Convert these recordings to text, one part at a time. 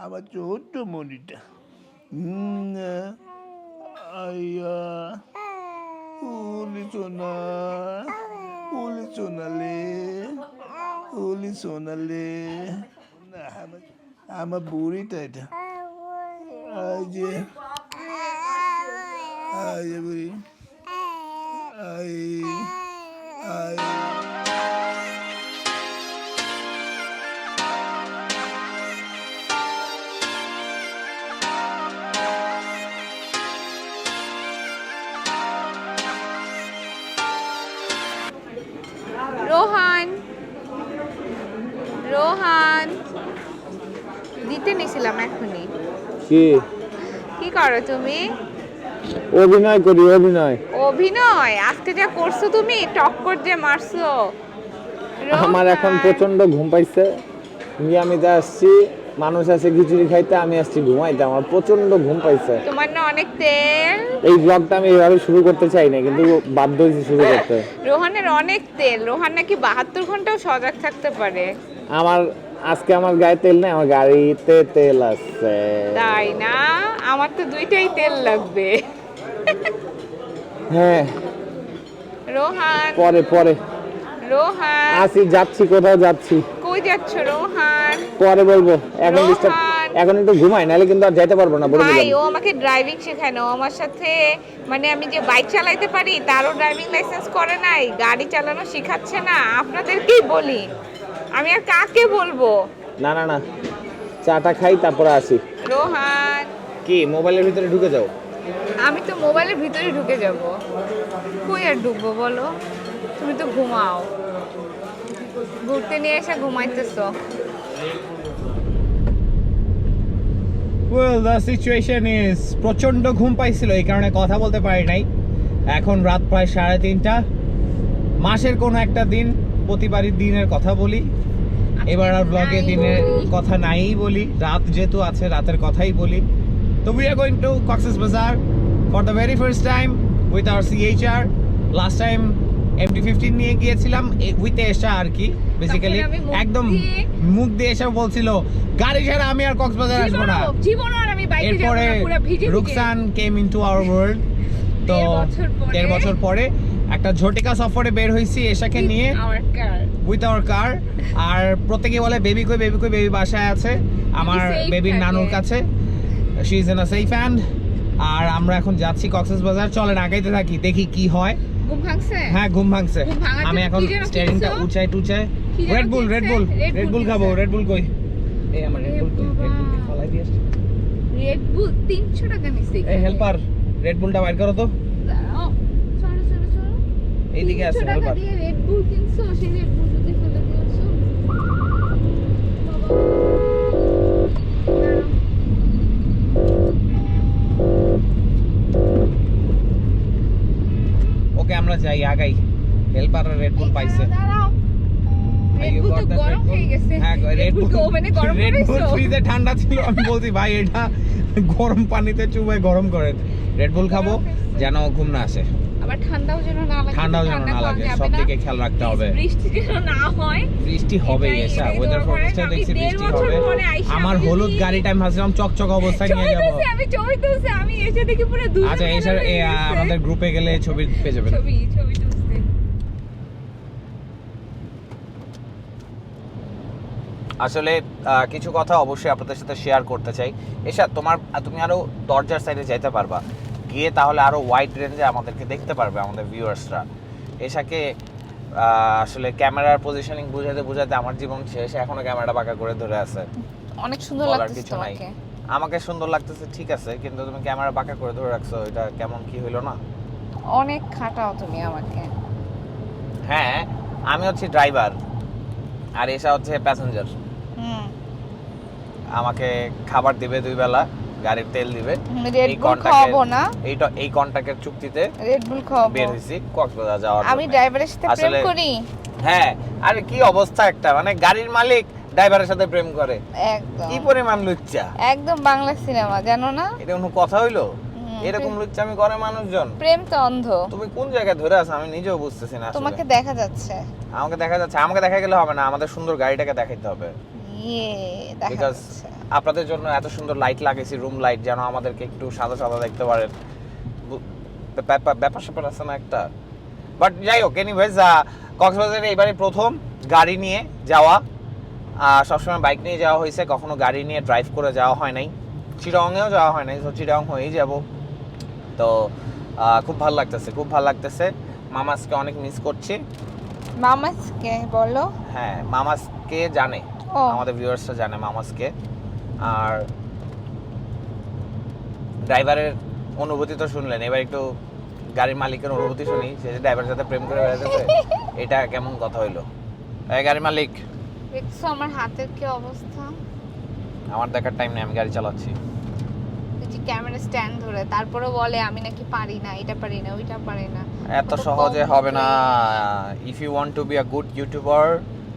আমার ছোট্ট মনিটা আইয়া উলি সোনালে না আমার বুড়িটা এটা বুড়ি রোহান দিতে নিছিলাম এখনই। কি করো তুমি? অভিনয় করি। অভিনয়? আজকে যা করছো তুমি, টক্কর যে মারছো। আমার এখন প্রচন্ড ঘুম পাইছে। আমি যা আসছি, মানুষ আছে খিচুড়ি খাইতে, আমি আসছি ঘুমাইতে। আমার প্রচন্ড ঘুম পাইছে। তোমার না অনেক তেল। এই ব্লগটা আমি এভাবে শুরু করতে চাই না, কিন্তু বাধ্য হয়েছি শুরু করতে। রোহানের অনেক তেল। রোহান নাকি 72 ঘন্টাও সজাগ থাকতে পারে। আজকে আমার গায়ে তেল নেই, আমার গাড়িতে তেল আছে। তাই না? আমার তো দুইটাই তেল লাগবে। হ্যাঁ রোহান পরে রোহান আসি, যাচ্ছি, কোথাও যাচ্ছি। কই যাচ্ছ রোহান? পরে বলবো, এখন একটু ঘুমাই, নাহলে কিন্তু আর যাইতে পারবো না। ভাই, ও আমাকে ড্রাইভিং শেখায় না। ও আমার সাথে, মানে আমি যে বাইক চালাতে পারি তারও ড্রাইভিং লাইসেন্স করে নাই, গাড়ি চালানো শিখাচ্ছে না। আপনাদেরকেই বলি, আমি আর কাকে বলবো? না, চাটা খাই তারপরে আসি। রোহান, কি মোবাইলের ভিতরে ঢুকে যাও? আমি তো মোবাইলের ভিতরে ঢুকে যাব। কই আর ঢুকবো বলো? তুমি তো ঘুমাও, ঘুরতে নিয়ে এসে ঘুমাইতেছো। Well, the situation is প্রচন্ড ঘুম পাইছিল, এই কারণে কথা বলতে পারি নাই। এখন রাত প্রায় 3:30। মাসের কোন একটা দিন, প্রতিবারই দিনের কথা বলি। এবার আর ব্লগে দিনের কথা নাই বলি, রাত যেহেতু আছে রাতের কথাই বলি। তো we are going to Cox's Bazar for the very first time with our CHR. Last time MT-15 নিয়ে গিয়েছিলাম উইথ এসা আর কি। বেসিক্যালি একদম মুখ দিয়ে এসে বলছিল গাড়ি ছাড়া আমি আর কক্সবাজার আসবো না। এরপরে Ruksan came into our world. তো 1.5 বছর পরে একটা ঝটিকা সফরে বের হইছি এশাকে নিয়ে, উইথ আওয়ার কার। আর প্রত্যেকে বলে বেবি কই, বেবি বাসায় আছে আমার বেবির নানুর কাছে। She is in a safe hand. আর আমরা এখন যাচ্ছি কক্সেস বাজার। চলেন আগাইতে থাকি, দেখি কি হয়। হ্যাঁ, ঘুম ভাঙছে। আমি এখন স্টিয়ারিংটা উঁচাই রেডবুল খাবো। রেডবুল কই? এই আমার রেডবুল ফলাই দিয়েছ। রেডবুল 300 টাকা নিছে। এই হেল্পার, রেডবুলটা বাইর করো তো। দাঁড়াও, চলো। এইদিকে আসো হেল্পার। রেডবুল কিনছো, সেই রেডবুল যদি ফেলে দিয়েছো। ওকে, আমরা যাই আগাই। হেল্পার রেডবুল পাইছে। রেডবুল তো গরম হয়ে গেছে। হ্যাঁ, রেডবুল ওভেনে গরম করে রেডবুল ফ্রিজে ঠান্ডা ছিল। আমি বলছি ভাই এটা গরম পানিতে চুবাই গরম করেন। রেডবুল খাবো যেন ঘুম না আসে, আবার ঠান্ডাও যেন না লাগে। সব দিকে খেয়াল রাখতে হবে। বৃষ্টি যেন না হয়। বৃষ্টি হবে এসা ওয়েদার ফরকাস্টে দেখছি বৃষ্টি হবে। আমার হলুদ গাড়িটা আমি ভাবছিলাম চকচক অবস্থায় নিয়ে যাব। আমি ছবি তুলছি, আমি এসে দেখি পুরো দুধ। আচ্ছা, এসে আমাদের গ্রুপে গেলে ছবি পেয়ে যাবেন। ছবি তুলছি। আসলে কিছু কথা অবশ্যই আপনাদের সাথে শেয়ার করতে চাই। এসা তুমি আরো দরজার সাইডে যেতে পারবা, গিয়ে তাহলে আরো ওয়াইড রেঞ্জে আমাদেরকে দেখতে পারবে আমাদের ভিউয়ার্সরা। এসাকে আসলে ক্যামেরার পজিশনিং বুঝাতে আমার জীবন শেষ। এখনো ক্যামেরাটা বাঁকা করে ধরে আছে। অনেক সুন্দর লাগতেছে তোমাকে। আমাকে সুন্দর লাগতেছে ঠিক আছে, কিন্তু তুমি ক্যামেরা বাঁকা করে ধরে রাখছো, এটা কেমন কি হইলো না? অনেক খাটাও তুমি আমাকে। হ্যাঁ, আমি হচ্ছে ড্রাইভার আর এসা হচ্ছে প্যাসেঞ্জার। আমাকে খাবার দিবে 2 বেলা, গাড়ির তেল দিবে। এই কন্ট্রাক্টের চুক্তিতে রেডবুল খাওয়াবো। বের হইছি কক্সবাজার যাওয়ার জন্য। আমি ড্রাইভারের সাথে প্রেম করি। হ্যাঁ, আরে কি অবস্থা একটা, মানে গাড়ির মালিক ড্রাইভারের সাথে প্রেম করে। একদম কি পরিমাণ লুচ্চা! একদম বাংলা সিনেমা, জানো না? এটা কোনো কথা হইলো? এরকম লুচ্চামি করে মানুষজন। প্রেম তো অন্ধ। তুমি কোন জায়গায় ধরে আছো আমি নিজেও বুঝতেছি না। তোমাকে দেখা যাচ্ছে। আমাকে দেখা গেলে হবে না, আমাদের সুন্দর গাড়িটাকে দেখাইতে হবে। দেখা যাচ্ছে। আপনাদের জন্য এত সুন্দর লাইট লাগিয়েছি, রুম লাইট, যেন আমাদেরকে একটু সাদা সাদা দেখতে পারেন। ব্যাপার স্যাপার আছে না একটা, বাট যাই হোক। এনিওয়েজ, কক্সবাজারে এবারে প্রথম গাড়ি নিয়ে যাওয়া। সবসময় বাইক নিয়ে যাওয়া হয়েছে, কখনো গাড়ি নিয়ে ড্রাইভ করে যাওয়া হয় নাই। চিটাগংয়েও যাওয়া হয় নাই, তো চিটাগং হয়েই যাব। তো খুব ভালো লাগতেছে, খুব ভালো লাগতেছে। মামাসকে অনেক মিস করছি। মামাসকে বলো? হ্যাঁ, মামাসকে জানে, আমাদের ভিউয়ার্সরা জানে মামাসকে। আর ড্রাইভারের অনুভূতি তো শুনলেন, এবার একটু গাড়ির মালিকের অনুভূতি শুনি। সে যে ড্রাইভারের সাথে প্রেম করে বেড়াতেছে, এটা কেমন কথা হইলো? এই গাড়ির মালিক, দেখছো আমার হাতের কি অবস্থা? আমার দেখার টাইম নেই, আমি গাড়ি চালাচ্ছি। ক্যামেরা স্ট্যান্ড ধরে তারপরে বলে আমি নাকি পারি না, এটা পারি না, ওইটা পারি না। এত সহজে হবে না। If you want to be a good YouTuber,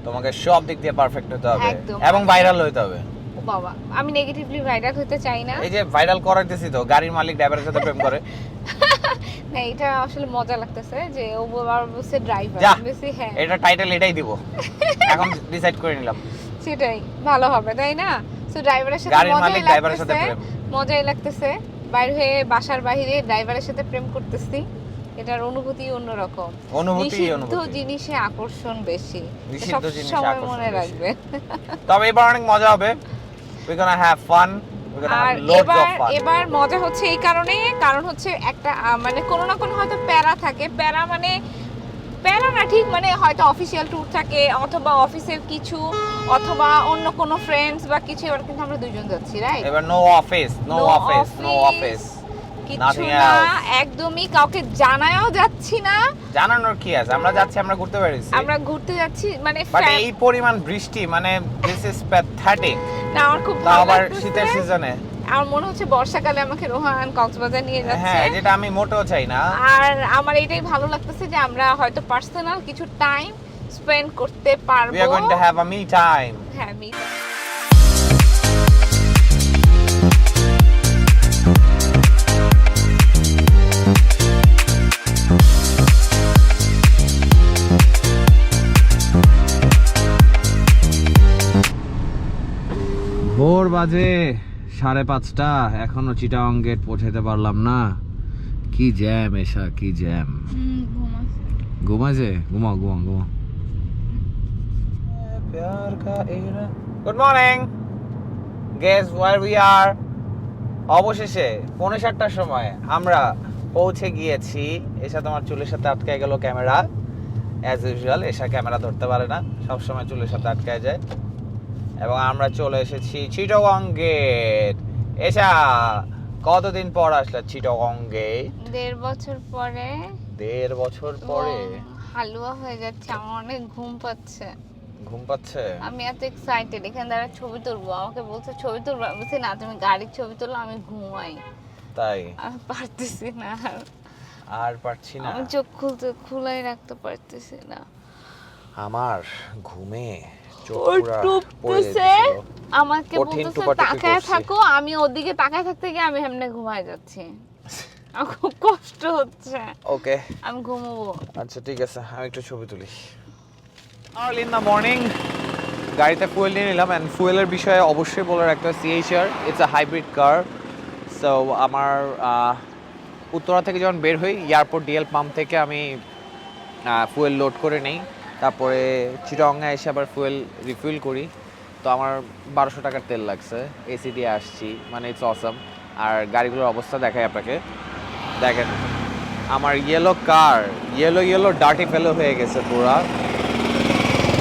তোমাকে সব দিক দিয়ে পারফেক্ট হতে হবে এবং ভাইরাল হতে হবে। ও বাবা, আমি নেগেটিভলি ভাইরাল হতে চাই না। এই যে ভাইরাল করাইতেছি তো, গাড়ির মালিক ড্রাইভারের সাথে প্রেম করে। না, এটা আসলে মজা লাগতেছে যে ও বলছে ড্রাইভার, বেশি। হ্যাঁ, এটা টাইটেল এটাই দিব, এখন ডিসাইড করে নিলাম। সেটাই ভালো হবে, তাই না? সো ড্রাইভারের সাথে গাড়ির মালিক ড্রাইভারের সাথে প্রেম, মজাই লাগতেছে। বাইরে হয়ে বাসার বাইরে ড্রাইভারের সাথে প্রেম করতেছি, এটার অনুভূতি অন্যরকম। নিষিদ্ধ জিনিসে আকর্ষণ বেশি, সব সময় মনে রাখবে। তবে এবার অনেক মজা হবে, উই গোনা হ্যাভ ফান। আর এবার মজা হচ্ছে এই কারণ হচ্ছে একটা মানে কোনো না কোনো হয়তো প্যারা থাকে। প্যারা মানে প্যারা না ঠিক, মানে হয়তো অফিসিয়াল ট্যুর থাকে, অথবা অফিসের কিছু, অথবা অন্য কোনো ফ্রেন্ডস বা কিছু। এবার কিন্তু আমরা দুইজন যাচ্ছি, রাইট? এবার নো অফিস কিছু না, একদমই কাউকে জানায়ও যাচ্ছি না। জানানোর কি আছে, আমরা যাচ্ছি, আমরা ঘুরতে বেরিয়েছি, আমরা ঘুরতে যাচ্ছি। মানে এই পরিমাণ বৃষ্টি, মানে দিস ইজ প্যাথেটিক। না, আমার খুব ভালো আবার লাগছে। শীতের সিজনে আমার মনে হচ্ছে বর্ষাকালে আমাকে রোহান কক্সবাজার নিয়ে যাচ্ছে। হ্যাঁ, যেটা আমি মোটেও চাই না। আর আমার এটাই ভালো লাগতেছে যে আমরা হয়তো পার্সোনাল কিছু টাইম স্পেন্ড করতে পারবো। We are going to have a me time. হ্যাঁ, me time. ভোর বাজে 5:30, এখনো চিটাগং গেট পৌঁছাতে পারলাম না। কি জ্যাম এসা, কি জ্যাম। ঘুমাছে, ঘুমাও। Good morning, guess where we are. অবশেষে 7:45 সময় আমরা পৌঁছে গিয়েছি। এসা তোমার চুলের সাথে আটকায় গেল ক্যামেরা, অ্যাজ ইউজুয়াল। এসা ক্যামেরা ধরতে পারে না, সবসময় চুলের সাথে আটকায় যায়। এবং আমরা চলে এসেছি চিটাগং গেট। এসা কতদিন পর আসলে চিটাগং গেট? 1.5 বছর পরে। 1.5 বছর পরে হালুয়া হয়ে যাচ্ছে, আমার অনেক ঘুম পাচ্ছে। ঘুম পাচ্ছে? আমি এত এক্সাইটেড, এখানে দাঁড়া ছবি তুলবো। আমাকে বলছে ছবি তুলবো, আমি বলছি না, তুমি গাড়ির ছবি তুলো, আমি ঘুমাই। তাই? আমি পারতেছি না, আর পারছি না, আমি চোখ খুলাই রাখতে পারতেছি না। আমার ঘুমে আমাকে বলতেছে তাকায় থাকো, আমি ওদিকে তাকায় থাকতে গিয়ে আমি এমনি ঘুমায় যাচ্ছি। আমার খুব কষ্ট হচ্ছে। ওকে, আমি ঘুমাবো। আচ্ছা ঠিক আছে, আমি একটু ছবি তুলি। আর্লি ইন দ্য মর্নিং গাড়িতে ফুয়েল নিয়ে নিলাম। অ্যান্ড ফুয়েলের বিষয়ে অবশ্যই বলে রাখতে হয়, CHR it's a hybrid car. So আমার উত্তরা থেকে যখন বের হই, এয়ারপোর্ট ডিএল পাম্প থেকে আমি ফুয়েল লোড করে নেই, তারপরে চিটাগংয়ে এসে আবার ফুয়েল রিফিল করি। তো আমার 1200 টাকার তেল লাগছে, এসি দিয়ে আসছি, মানে ইটস অসাম। আর গাড়িগুলোর অবস্থা দেখাই আপনাকে, দেখেন আমার ইয়েলো কার, ইয়েলো ডার্টি ফেলো হয়ে গেছে পুরা।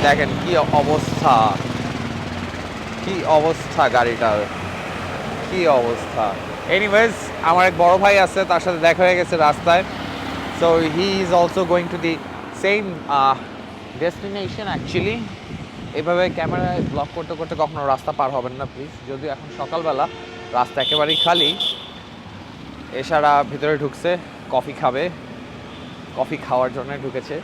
দেখেন কি অবস্থা গাড়িটার, কি অবস্থা। এনিওয়েজ, আমার এক বড় ভাই আছে, তার সাথে দেখা হয়ে গেছে রাস্তায়। So he is also going to the same destination actually. এভাবে ক্যামেরায় ব্লক করতে করতে কখনো রাস্তা পার হবেন না প্লিজ। যদিও এখন সকালবেলা, রাস্তা একেবারেই খালি। এছাড়া ভিতরে ঢুকছে, কফি খাবে, কফি খাওয়ার জন্য ঢুকেছে।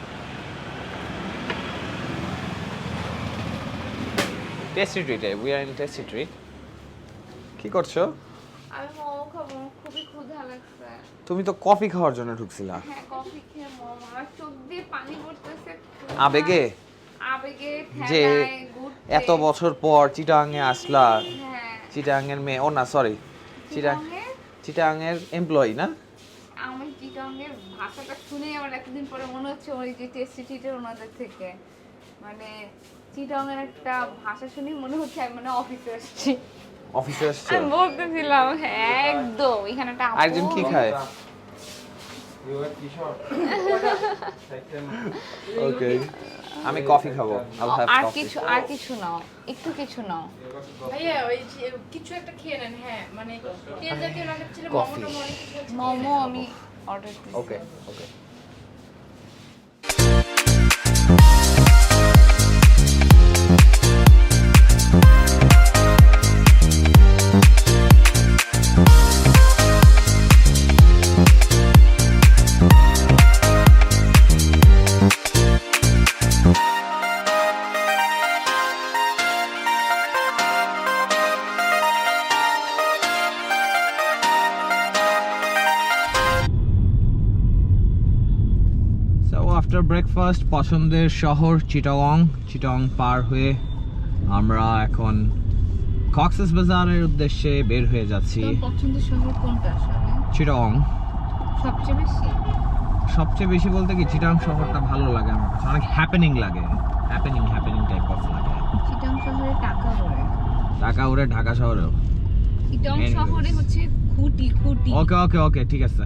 টেস্টি ট্রিটে, we are in tasty treat. কি করছো? আমি মোমো খাবো, খুবই ক্ষুধা লাগছে। তুমি তো কফি খাওয়ার জন্য ঢুকছিলা। হ্যাঁ, কফি খেয়ে মোমো, আমার চোখ দিয়ে পানি পড়তেছে আবেগে, আবেগে যে ঠেলায় ঘুরতে। এত বছর পর চিটাগাংয়ে আসলা, হ্যাঁ, চিটাং এর মেয়ে, ও না সরি, চিটাং এর এমপ্লয়ি না? আমি চিটাংয়ের ভাষাটা শুনে আমার এতদিন পরে মনে হচ্ছে ওই যে টেস্টি টিটের ওনাদের থেকে, মানে চিটাংয়ের একটা ভাষা শুনে মনে হচ্ছে আমি মানে অফিসে আসছি। অফিসে আসছে? আমি বলতেছিলাম হ্যাঁ একদম, এখানে একটা আরেকজন কি খায়? ওকে, আমি কফি খাবো। আর কিছু নাও, একটু কিছু নাও। ভাইয়া ওই কিছু একটা খেয়ে নেন। হ্যাঁ মানে তেল জাতীয় না ছিল Coffee. মোমো আমি অর্ডার দিই। ওকে ওকে। আফটার ব্রেকফাস্ট পছন্দের শহর চিটাগং পার হয়ে আমরা এখন কক্সবাজারের উদ্দেশ্যে বের হয়ে যাচ্ছি। তোর পছন্দের শহর কোনটা আসলে? চিটাগং সবচেয়ে বেশি? সবচেয়ে বেশি বলতে কি চিটাগং শহরটা ভালো লাগে আমার কাছে, অনেক হ্যাপেনিং লাগে, হ্যাপেনিং টাইপ অফ লাগে। চিটাং শহরে টাকা ওড়ে, ঢাকা উড়ে ঢাকা শহরেও। চিটাং শহরে হচ্ছে খুঁটি। ওকে ঠিক আছে।